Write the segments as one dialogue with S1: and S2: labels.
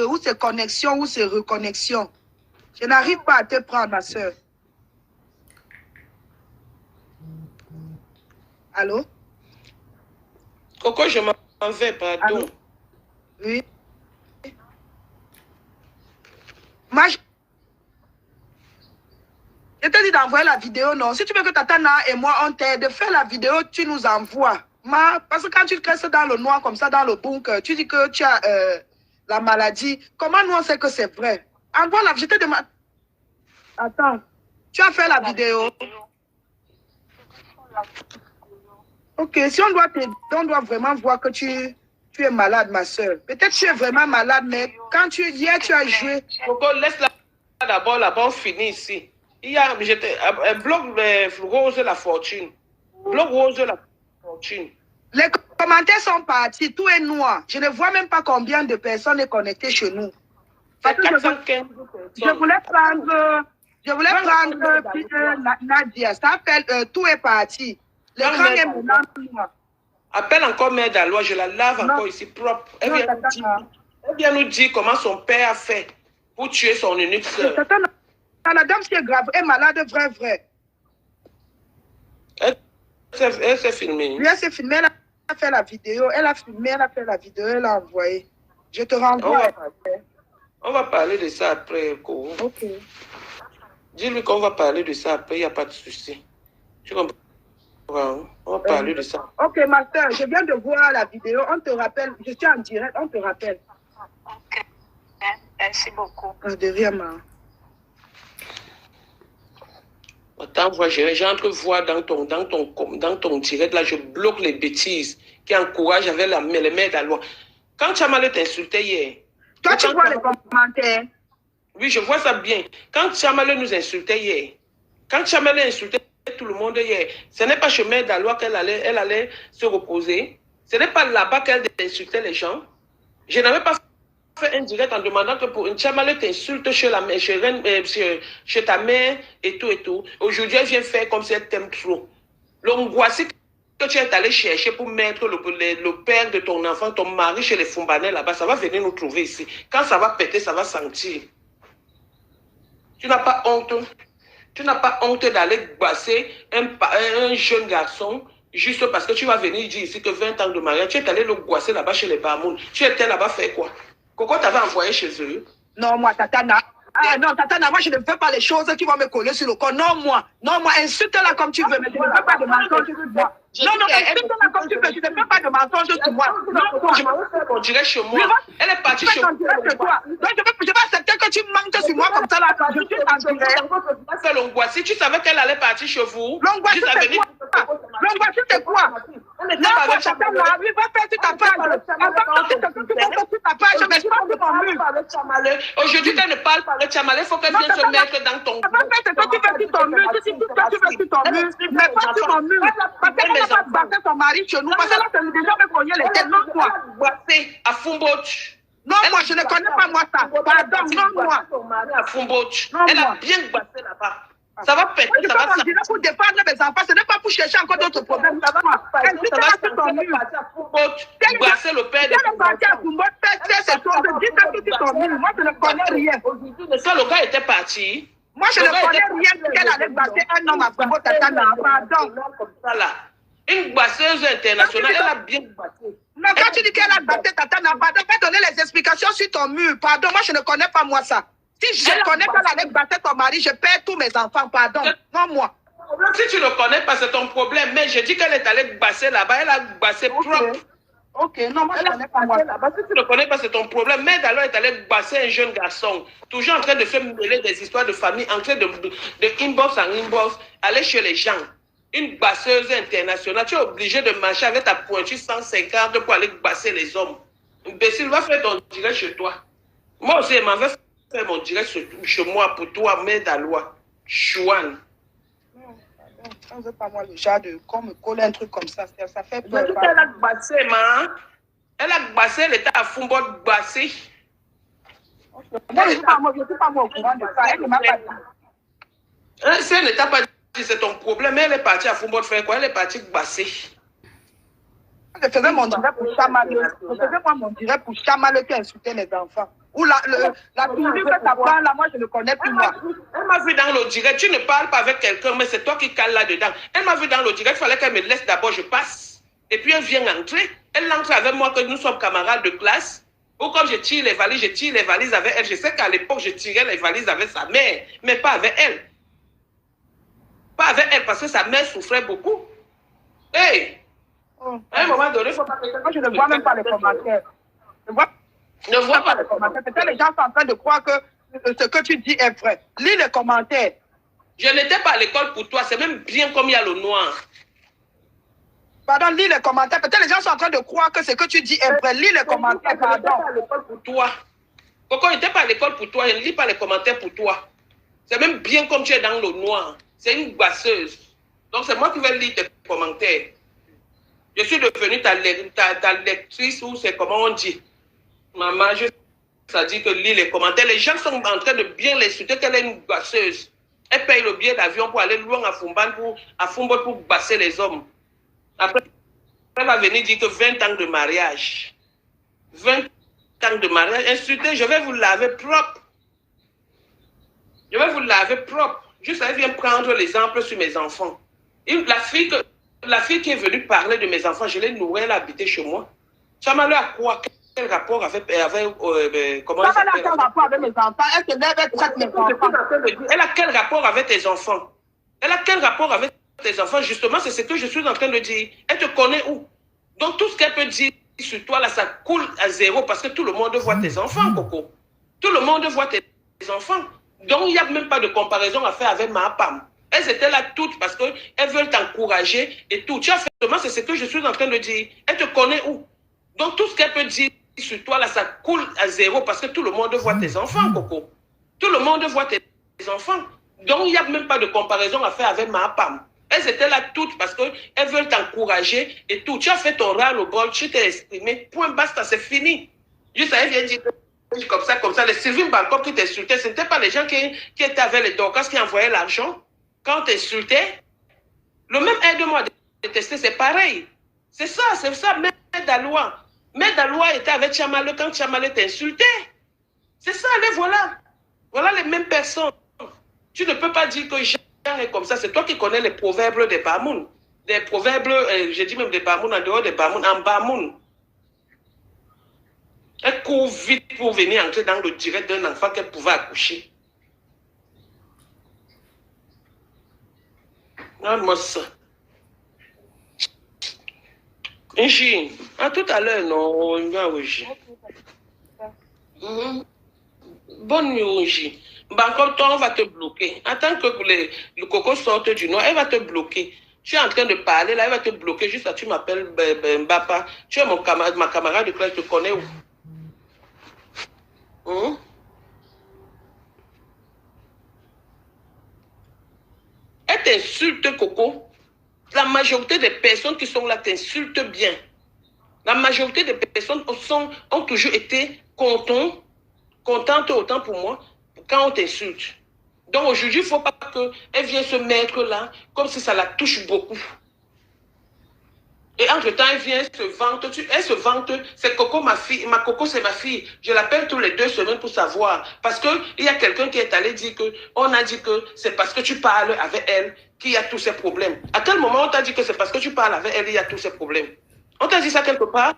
S1: où c'est connexion, où c'est reconnexion. Je n'arrive pas à te prendre, ma soeur. Allô?
S2: Coco, je m'en vais, pardon.
S1: Allô? Oui. Moi, je te dis d'envoyer la vidéo, non? Si tu veux que Tatana et moi, on t'aide, fais la vidéo, tu nous envoies. Parce que quand tu te restes dans le noir, comme ça, dans le bunker, tu dis que tu as la maladie. Comment nous, on sait que c'est vrai? Envoie la... Je te demande... Attends. Tu as fait la vidéo? Ok, si on doit t'aider, on doit vraiment voir que tu es malade, ma soeur. Peut-être que tu es vraiment malade, mais quand hier, tu as joué...
S2: Coco, laisse-la d'abord, là-bas, on finit ici. Il y a un blog Rose la fortune. Blog Rose la fortune.
S1: Les commentaires sont partis, tout est noir. Je ne vois même pas combien de personnes sont connectées chez nous.
S2: C'est 415 personnes.
S1: Je voulais prendre Nadia. Ça appelle, tout est parti. L'écran est maintenant noir.
S2: Appelle encore Mère d'Alois, je la lave encore ici propre. Elle vient nous dire comment son père a fait pour tuer son unique soeur.
S1: La dame qui est grave est malade, vrai.
S2: Elle s'est filmée.
S1: Oui, elle s'est filmée, elle a fait la vidéo. Elle a filmé, elle a fait la vidéo, elle a envoyé. Je te renvoie.
S2: On va parler de ça après, Coco.
S1: Ok.
S2: Dis-lui qu'on va parler de ça après, il n'y a pas de souci. Tu comprends? On va parler de ça.
S1: Ok, ma soeur, je viens de voir la vidéo. On te rappelle. Je suis en direct, on te rappelle.
S3: Ok. Merci beaucoup.
S1: De rien, ma.
S2: Attends, j'entrevois dans ton direct, là, je bloque les bêtises qui encouragent avec les mères d'Alois. Quand Chamale t'insultait hier...
S1: Toi, tu vois les commentaires?
S2: Oui, je vois ça bien. Quand Chamale nous insultait hier, quand Chamale insultait tout le monde hier, ce n'est pas chez Mère d'Alois qu'elle allait se reposer. Ce n'est pas là-bas qu'elle insultait les gens. Je n'avais pas fait un direct en demandant que pour une Chamale t'insulte chez ta mère et tout. Aujourd'hui, elle vient faire comme si elle t'aime trop. L'angoisse que tu es allé chercher pour mettre le père de ton enfant, ton mari chez les Fumbanais là-bas, ça va venir nous trouver ici. Quand ça va péter, ça va sentir. Tu n'as pas honte. Tu n'as pas honte d'aller basser un jeune garçon juste parce que tu vas venir dire ici que 20 ans de mariage, tu es allé le boisser là-bas chez les Bamoun. Tu étais là-bas faire quoi? Coco t'avait envoyé chez eux?
S1: Non, moi, Tatana. Ah non, Tatana, moi, je ne fais pas les choses qui vont me coller sur le corps. Non, moi, insulte-la comme tu veux, mais je ne fais pas de mensonge sur moi. Non, insulte-la comme tu veux, je ne fais pas de mensonge sur moi. Non,
S2: je m'en vais on dirait chez moi. Elle est partie chez moi.
S1: Donc, je vais accepter que tu manques sur moi comme ça, là. Je suis en direct.
S2: Si tu savais qu'elle allait partir chez vous,
S1: l'angoisse, c'est quoi? L'angoisse, c'est quoi? Non, moi, Tatana, oui, va faire sur ta page. Attends, tu vas faire sur ta page, mais je pense que ton mur.
S2: Aujourd'hui, qu'elle ne parle pas de Chamale, il faut qu'elle vienne se mettre dans ton...
S1: C'est toi qui fais sur ton mur, tu dis que tu fais sur ton mur, mais pas sur ton mur. Parce qu'elle n'a pas battu son mari chez nous, parce que là, c'est déjà me cogner les têtes, non, moi.
S2: À Fumboch.
S1: Non, moi, je ne connais pas moi ça. Pardon, non, moi.
S2: À Fumboch. Elle a bien bassé là-bas. Ça va péter, ça va
S1: sortir. Pour défendre mes enfants, ce n'est pas pour chercher encore d'autres problèmes. Ça va elle dit qu'elle a sur ton mur.
S2: Brasser le père de
S1: elle est partie à Fumboch, fais ses choses, dis que sur ton mur. Moi, je ne connais rien.
S2: Ça, le gars était parti.
S1: Moi, je ne connais rien qu'elle allait battre un homme à Fumboch, Tatana. Pardon.
S2: Comme ça, là. Une basseuse internationale, elle a bien battu.
S1: Non, quand tu dis qu'elle a battu Tatana, pardon, va donner les explications sur ton mur. Pardon, moi, je ne connais pas moi ça. Si je connais qu'elle allait battre ton mari, je perds tous mes enfants, pardon. Non, moi.
S2: Si tu ne connais pas, c'est ton problème. Mais je dis qu'elle est allée basser là-bas, elle a bassé propre.
S1: Ok, non, moi, je ne connais pas moi.
S2: Si tu ne connais pas, c'est ton problème. Mais alors, elle est allée basser un jeune garçon, toujours en train de se mêler des histoires de famille, en train de inbox en inbox, aller chez les gens. Une basseuse internationale, tu es obligé de marcher avec ta pointure 150 pour aller basser les hommes. Imbécile, va faire ton direct chez toi. Moi aussi, je m'en vais faire mon direct chez moi pour toi, Mère d'Alois. Chouane.
S1: On ne veut pas moi le genre de qu'on me colle un truc comme ça, ça fait peur.
S2: Elle a bassé, man. Elle a bassé, elle était à Fumboch bassé.
S1: Moi, je ne suis pas moi au courant de ça. Elle ne m'a pas dit.
S2: Si elle ne t'a pas dit, c'est ton problème. Elle est partie à Fumboch faire quoi? Elle est partie basser.
S1: Je faisais mon direct pour Chamale. Je faisais moi mon direct pour Chamale qui insultait les enfants. Ou la tournure que ça prend là, moi je ne connais plus moi.
S2: Elle m'a vu dans le direct, tu ne parles pas avec quelqu'un, mais c'est toi qui cales là-dedans. Elle m'a vu dans le direct, il fallait qu'elle me laisse d'abord, je passe. Et puis elle vient entrer. Elle entre avec moi, que nous sommes camarades de classe. Ou comme je tire les valises avec elle. Je sais qu'à l'époque, je tirais les valises avec sa mère, mais pas avec elle. Pas avec elle, parce que sa mère souffrait beaucoup. Hey! À un moment donné, il ne faut pas que...
S1: Moi, je ne vois même pas les commentaires.
S2: Ne vois pas
S1: les commentaires. Peut-être les gens sont en train de croire que ce que tu dis est vrai. Lis les commentaires.
S2: Je n'étais pas à l'école pour toi. C'est même bien comme il y a le noir.
S1: Pardon, lis les commentaires. Peut-être les gens sont en train de croire que ce que tu dis est vrai. Lis les commentaires, pardon.
S2: Je n'étais pas à l'école pour toi. Pourquoi je n'étais pas à l'école pour toi? Je ne lis pas les commentaires pour toi. C'est même bien comme tu es dans le noir. C'est une boisseuse. Donc, c'est moi qui vais lire tes commentaires. Je suis devenue ta lectrice, ou c'est comment on dit. Maman, ça dit que lis les commentaires. Les gens sont en train de bien l'insulter qu'elle est une boisseuse. Elle paye le billet d'avion pour aller loin à Fumban pour basser les hommes. Après, elle va venir dire que 20 ans de mariage. 20 ans de mariage. Insultez, je vais vous laver propre. Je vais vous laver propre. Juste, elle vient prendre l'exemple sur mes enfants. La fille qui est venue parler de mes enfants, je l'ai nourrie, elle habitait chez moi. Ça m'a l'air à quoi? Quel rapport avec comment
S1: ça elle a quel rapport avec mes enfants? Elle se lève, elle traite mes enfants.
S2: Elle a quel rapport avec tes enfants? Elle a quel rapport avec tes enfants? Justement, c'est ce que je suis en train de dire. Elle te connaît où? Donc, tout ce qu'elle peut dire sur toi, là, ça coule à zéro parce que tout le monde voit tes enfants, Coco. Tout le monde voit tes enfants. Donc, il n'y a même pas de comparaison à faire avec ma PAM. Elles étaient là toutes parce qu'elles veulent t'encourager et tout. Tu as fait c'est ce que je suis en train de dire. Elle te connaît où? Donc, tout ce qu'elle peut dire sur toi, là, ça coule à zéro parce que tout le monde voit tes enfants, Coco. Tout le monde voit tes enfants. Donc, il n'y a même pas de comparaison à faire avec ma PAM. Elles étaient là toutes parce qu'elles veulent t'encourager et tout. Tu as fait ton ras-le-bol, tu t'es exprimé. Point, basta, c'est fini. Juste, elle vient dire comme ça. Les Sylvie Bangkok qui t'insultaient, ce n'étaient pas les gens qui étaient avec les Dorcas qui envoyaient l'argent. Quand t'insultais, le même aide-moi à détester, c'est pareil. C'est ça, Mère Dalois. Mère Dalois était avec Tchamale quand Tchamale t'insultait. C'est ça, allez, voilà. Voilà les mêmes personnes. Tu ne peux pas dire que Jean est comme ça. C'est toi qui connais les proverbes des Bamoun. Des proverbes, j'ai dit même des Bamoun, en dehors des Bamoun, en Bamoun. Elle court vite pour venir entrer dans le direct d'un enfant qu'elle pouvait accoucher. Regarde-moi ça. Inji, à tout à l'heure, non, oui. Bonne nuit, Inji. Bangkok, toi, on va te bloquer. Attends que le coco sorte du noir, elle va te bloquer. Tu es en train de parler, là, elle va te bloquer. Juste là, tu m'appelles Mbapa. Tu es ma camarade de classe, je te connais où? Elle t'insulte, Coco. La majorité des personnes qui sont là t'insultent bien. La majorité des personnes ont toujours été contentes autant pour moi quand on t'insulte. Donc aujourd'hui, il ne faut pas qu'elle vienne se mettre là comme si ça la touche beaucoup. Et entre-temps, elle vient se vante. Elle se vante. C'est Coco, ma fille. Ma Coco, c'est ma fille. Je l'appelle tous les 2 semaines pour savoir. Parce qu'il y a quelqu'un qui est allé dire on a dit que c'est parce que tu parles avec elle qu'il y a tous ces problèmes. À quel moment on t'a dit que c'est parce que tu parles avec elle qu'il y a tous ces problèmes? On t'a dit ça quelque part?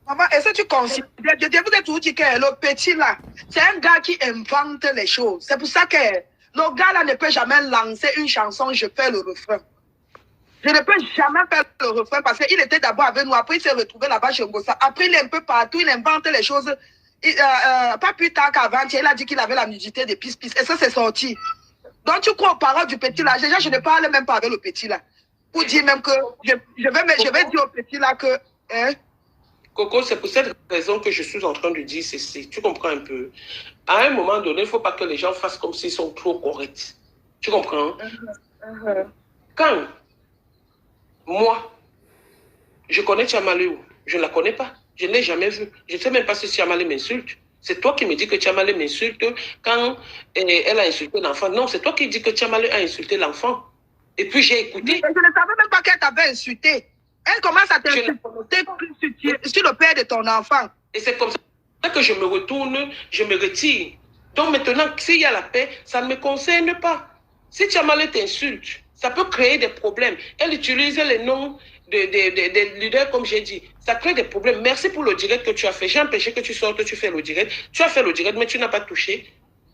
S1: Maman, est-ce que tu considères, je vous ai toujours dit que le petit là, c'est un gars qui invente les choses. C'est pour ça que le gars là ne peut jamais lancer une chanson, je fais le refrain. Je ne peux jamais faire le refrain parce qu'il était d'abord avec nous. Après, il s'est retrouvé là-bas chez Ngossa. Après, il est un peu partout. Il invente les choses. Pas plus tard qu'avant, il a dit qu'il avait la nudité des pis-pis. Et ça, c'est sorti. Donc, tu crois aux paroles du petit là. Déjà, je ne parle même pas avec le petit là. Pour dire même que je vais dire au petit là que... Hein?
S2: Coco, c'est pour cette raison que je suis en train de dire ceci. Tu comprends un peu? À un moment donné, il ne faut pas que les gens fassent comme s'ils sont trop corrects. Tu comprends? Quand moi, je connais Tchamale où? Je ne la connais pas. Je ne l'ai jamais vue. Je ne sais même pas si Tchamale m'insulte. C'est toi qui me dis que Tchamale m'insulte quand elle a insulté l'enfant. Non, c'est toi qui dis que Tchamale a insulté l'enfant. Et puis j'ai écouté.
S1: Je ne savais même pas qu'elle t'avait insulté. Elle commence à t'insulter sur le père de ton enfant.
S2: Et c'est comme ça que je me retourne, je me retire. Donc maintenant, s'il y a la paix, ça ne me concerne pas. Si Tchamale t'insulte, ça peut créer des problèmes. Elle utilise les noms des leaders, comme j'ai dit. Ça crée des problèmes. Merci pour le direct que tu as fait. J'ai empêché que tu sortes, tu fais le direct. Tu as fait le direct, mais tu n'as pas touché.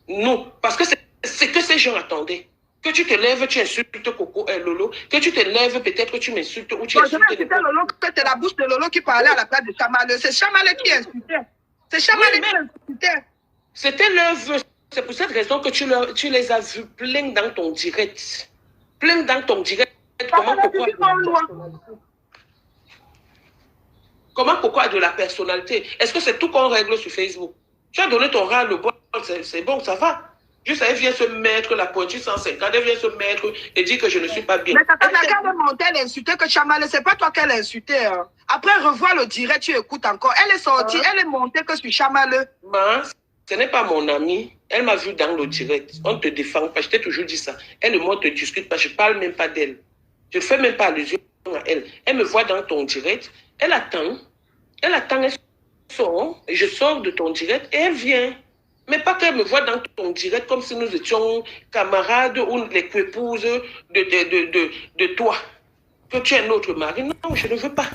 S2: Non, parce que c'est que ces gens attendaient. Que tu te lèves, tu insultes Coco et Lolo. Que tu te lèves, peut-être que tu m'insultes ou tu insultes les
S1: Lolo, que c'est la bouche de Lolo qui parlait à la place de Chamale. C'est Chamale qui insultait. C'est Chamale qui insultait.
S2: C'était leur vœu. C'est pour cette raison que tu les as vus plein dans ton direct. Plein dans ton direct. Comment Coco a de la personnalité? Est-ce que c'est tout qu'on règle sur Facebook? Tu as donné ton rang, le bon, c'est bon, ça va. Juste, elle vient se mettre la pointure 150, elle vient se mettre et dire que je ne suis pas bien.
S1: Mais t'as qu'elle monter, elle insultait que Chamale, c'est pas toi qu'elle insultait. Hein. Après, revois le direct, tu écoutes encore. Elle est sortie, elle est montée que sur Chamale.
S2: Ce n'est pas mon amie. Elle m'a vu dans le direct. On ne te défend pas. Je t'ai toujours dit ça. Elle et moi, on ne te discute pas. Je ne parle même pas d'elle. Je ne fais même pas allusion à elle. Elle me voit dans ton direct. Elle attend. Elle sort. Et je sors de ton direct et elle vient. Mais pas qu'elle me voit dans ton direct comme si nous étions camarades ou les épouses de toi. Que tu es notre mari. Non, je ne veux pas.